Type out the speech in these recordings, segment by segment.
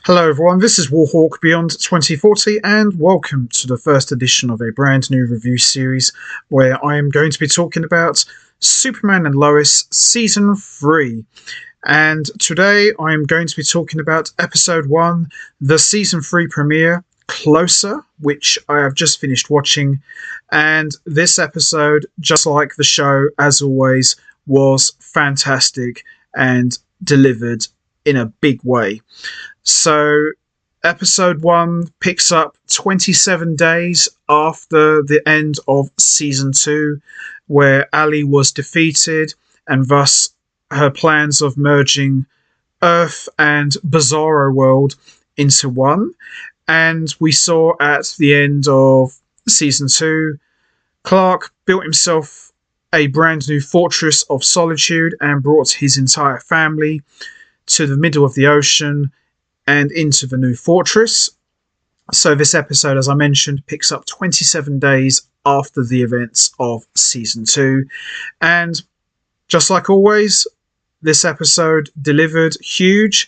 Hello everyone, this is Warhawk Beyond 2040 and welcome to the first edition of a brand new review series where I am going to be talking about Superman and Lois Season 3. And today I am going to be talking about Episode 1, the Season 3 premiere, Closer, which I have just finished watching. And this episode, just like the show, as always, was fantastic and delivered in a big way. So, episode 1 picks up 27 days after the end of season 2, where Ali was defeated, and thus her plans of merging Earth and Bizarro World into one. And we saw at the end of season 2, Clark built himself a brand new fortress of solitude and brought his entire family to the middle of the ocean and into the new fortress. So this episode, as I mentioned, picks up 27 days after the events of season 2. And just like always, this episode delivered huge,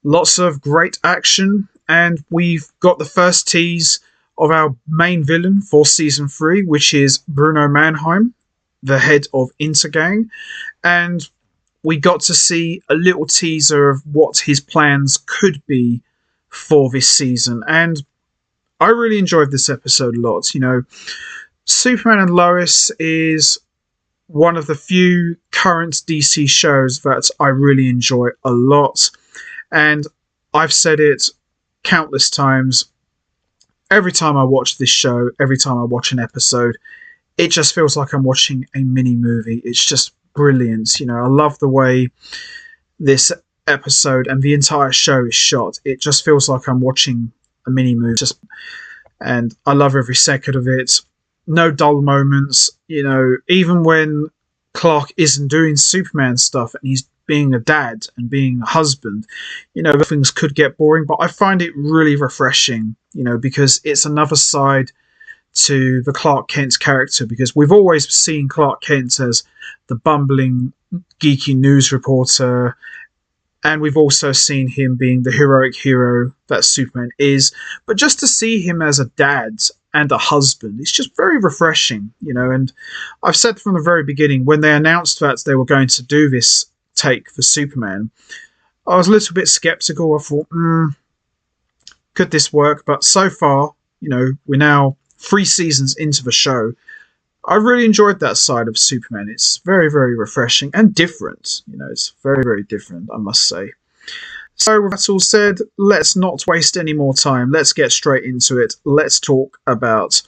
lots of great action, and we've got the first tease of our main villain for season 3, which is Bruno Mannheim, the head of Intergang. And we got to see a little teaser of what his plans could be for this season. And I really enjoyed this episode a lot. You know, Superman and Lois is one of the few current DC shows that I really enjoy a lot. And I've said it countless times. Every time I watch this show, every time I watch an episode, it just feels like I'm watching a mini movie. It's just brilliant. You know, I love the way this episode and the entire show is shot. It just feels like I'm watching a mini movie. And I love every second of it. No dull moments. You know, even when Clark isn't doing Superman stuff and he's being a dad and being a husband, you know, things could get boring, but I find it really refreshing, you know, because it's another side to the Clark Kent character, because we've always seen Clark Kent as the bumbling, geeky news reporter, and we've also seen him being the heroic hero that Superman is. But just to see him as a dad and a husband, it's just very refreshing, you know. And I've said from the very beginning, when they announced that they were going to do this take for Superman, I was a little bit skeptical. I thought, could this work? But so far, you know, we're now 3 seasons into the show. I really enjoyed that side of Superman. It's very, very refreshing and different. You know, it's very, very different, I must say. So with that all said, let's not waste any more time. Let's get straight into it. Let's talk about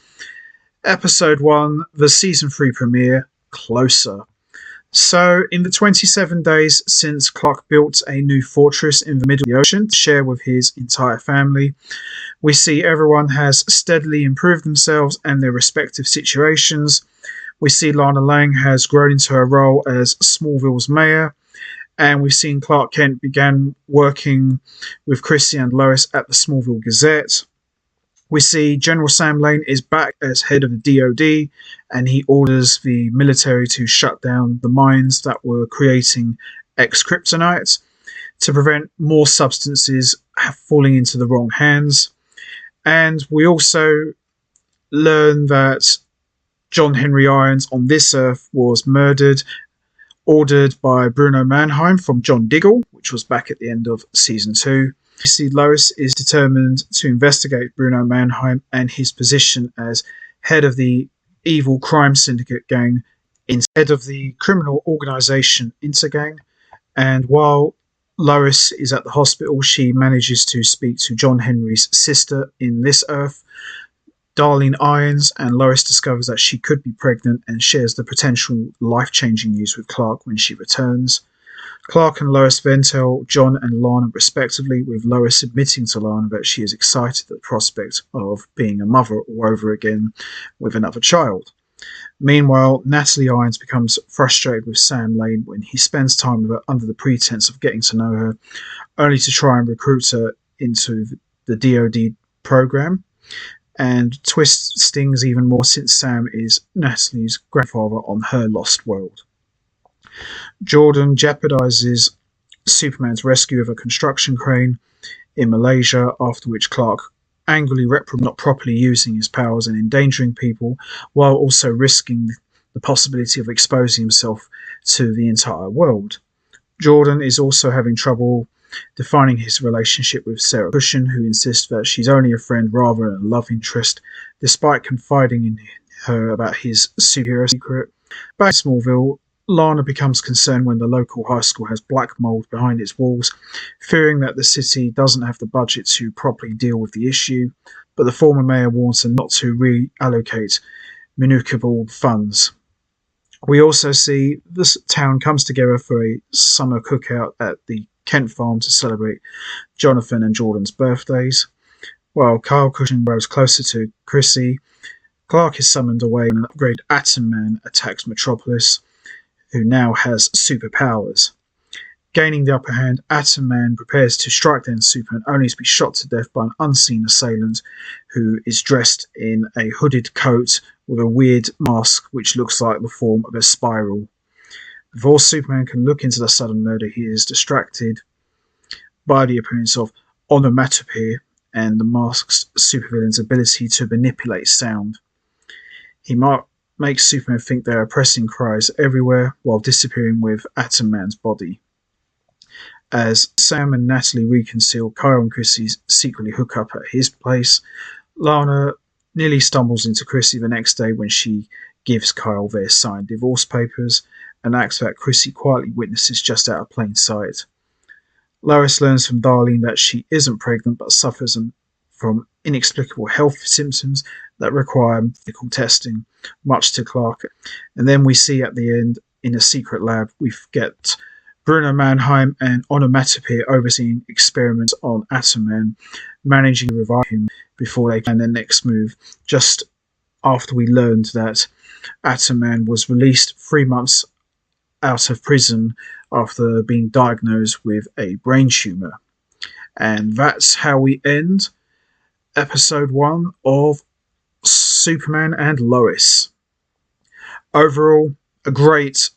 Episode 1, the Season 3 premiere, Closer. So, in the 27 days since Clark built a new fortress in the middle of the ocean to share with his entire family, we see everyone has steadily improved themselves and their respective situations. We see Lana Lang has grown into her role as Smallville's mayor, and we've seen Clark Kent began working with Chrissy and Lois at the Smallville Gazette. We see General Sam Lane is back as head of the DoD, and he orders the military to shut down the mines that were creating X-Kryptonite to prevent more substances falling into the wrong hands. And we also learn that John Henry Irons on this Earth was murdered, ordered by Bruno Mannheim from John Diggle, which was back at the end of Season 2. We see Lois is determined to investigate Bruno Mannheim and his position as head of the evil crime syndicate gang instead of the criminal organisation Intergang. And while Lois is at the hospital, she manages to speak to John Henry's sister in this Earth, Darlene Irons, and Lois discovers that she could be pregnant and shares the potential life-changing news with Clark when she returns. Clark and Lois then tell John and Lana respectively, with Lois admitting to Lana that she is excited at the prospect of being a mother all over again with another child. Meanwhile, Natalie Irons becomes frustrated with Sam Lane when he spends time with her under the pretense of getting to know her, only to try and recruit her into the DoD program. And twist stings even more since Sam is Natalie's grandfather on her lost world. Jordan jeopardizes Superman's rescue of a construction crane in Malaysia, after which Clark angrily reprimanded not properly using his powers and endangering people, while also risking the possibility of exposing himself to the entire world. Jordan is also having trouble defining his relationship with Sarah Cushion, who insists that she's only a friend rather than a love interest, despite confiding in her about his superhero secret. Back in Smallville, Lana becomes concerned when the local high school has black mold behind its walls, fearing that the city doesn't have the budget to properly deal with the issue, but the former mayor warns her not to reallocate municipal funds. We also see this town comes together for a summer cookout at the Kent farm to celebrate Jonathan and Jordan's birthdays. While Kyle Cushing grows closer to Chrissy, Clark is summoned away and an upgraded Atom Man attacks Metropolis, who now has superpowers. Gaining the upper hand, Atom Man prepares to strike down Superman, only to be shot to death by an unseen assailant who is dressed in a hooded coat with a weird mask which looks like the form of a spiral. Before Superman can look into the sudden murder, he is distracted by the appearance of onomatopoeia and the masked supervillain's ability to manipulate sound. He might make Superman think there are pressing cries everywhere while disappearing with Atom Man's body. As Sam and Natalie reconcile, Kyle and Chrissy secretly hook up at his place. Lana nearly stumbles into Chrissy the next day when she gives Kyle their signed divorce papers, an act that Chrissy quietly witnesses just out of plain sight. Lois learns from Darlene that she isn't pregnant but suffers from inexplicable health symptoms that require medical testing, much to Clark. And then we see at the end, in a secret lab, we get Bruno Mannheim and Onomatopoeia overseeing experiments on Atom Man, managing to revive him before they plan their next move, just after we learned that Atom Man was released 3 months out of prison after being diagnosed with a brain tumour. And that's how we end episode 1 of Superman and Lois. Overall, a great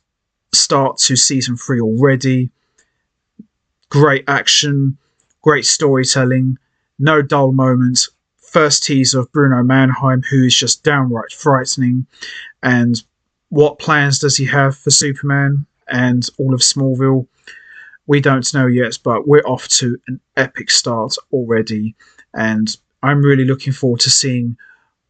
start to season 3 already. Great action, great storytelling, no dull moments. First teaser of Bruno Mannheim, who is just downright frightening. And what plans does he have for Superman and all of Smallville? We don't know yet, but we're off to an epic start already. And I'm really looking forward to seeing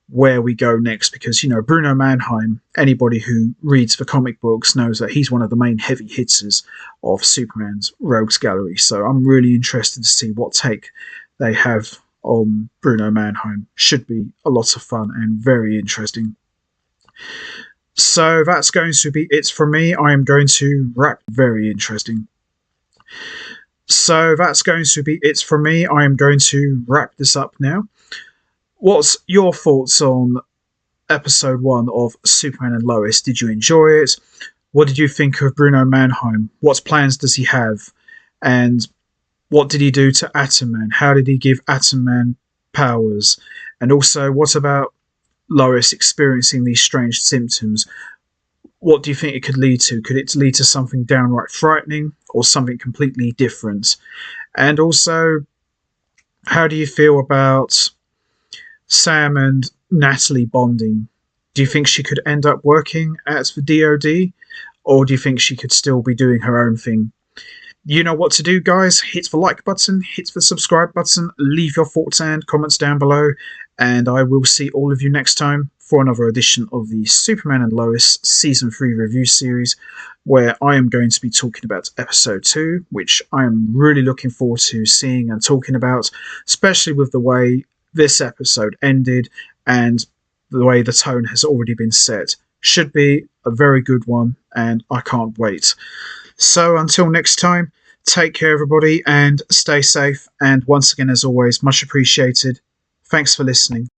where we go next, because, you know, Bruno Mannheim, anybody who reads the comic books knows that he's one of the main heavy hitters of Superman's Rogues Gallery. So I'm really interested to see what take they have on Bruno Mannheim. Should be a lot of fun and very interesting. So that's going to be it from me. I am going to wrap. Very interesting. So that's going to be it from me. I am going to wrap this up now. What's your thoughts on episode 1 of Superman and Lois? Did you enjoy it? What did you think of Bruno Mannheim? What plans does he have? And what did he do to Atom Man? How did he give Atom Man powers? And also, what about Lois experiencing these strange symptoms? What do you think it could lead to? Could it lead to something downright frightening or something completely different? And also, how do you feel about Sam and Natalie bonding? Do you think she could end up working at the DoD? Or do you think she could still be doing her own thing? You know what to do, guys. Hit the like button, hit the subscribe button, leave your thoughts and comments down below, and I will see all of you next time for another edition of the Superman and Lois Season 3 review series, where I am going to be talking about episode 2, which I am really looking forward to seeing and talking about, especially with the way this episode ended and the way the tone has already been set. Should be a very good one, and I can't wait. So until next time, take care everybody and stay safe, and once again, as always, much appreciated. Thanks for listening.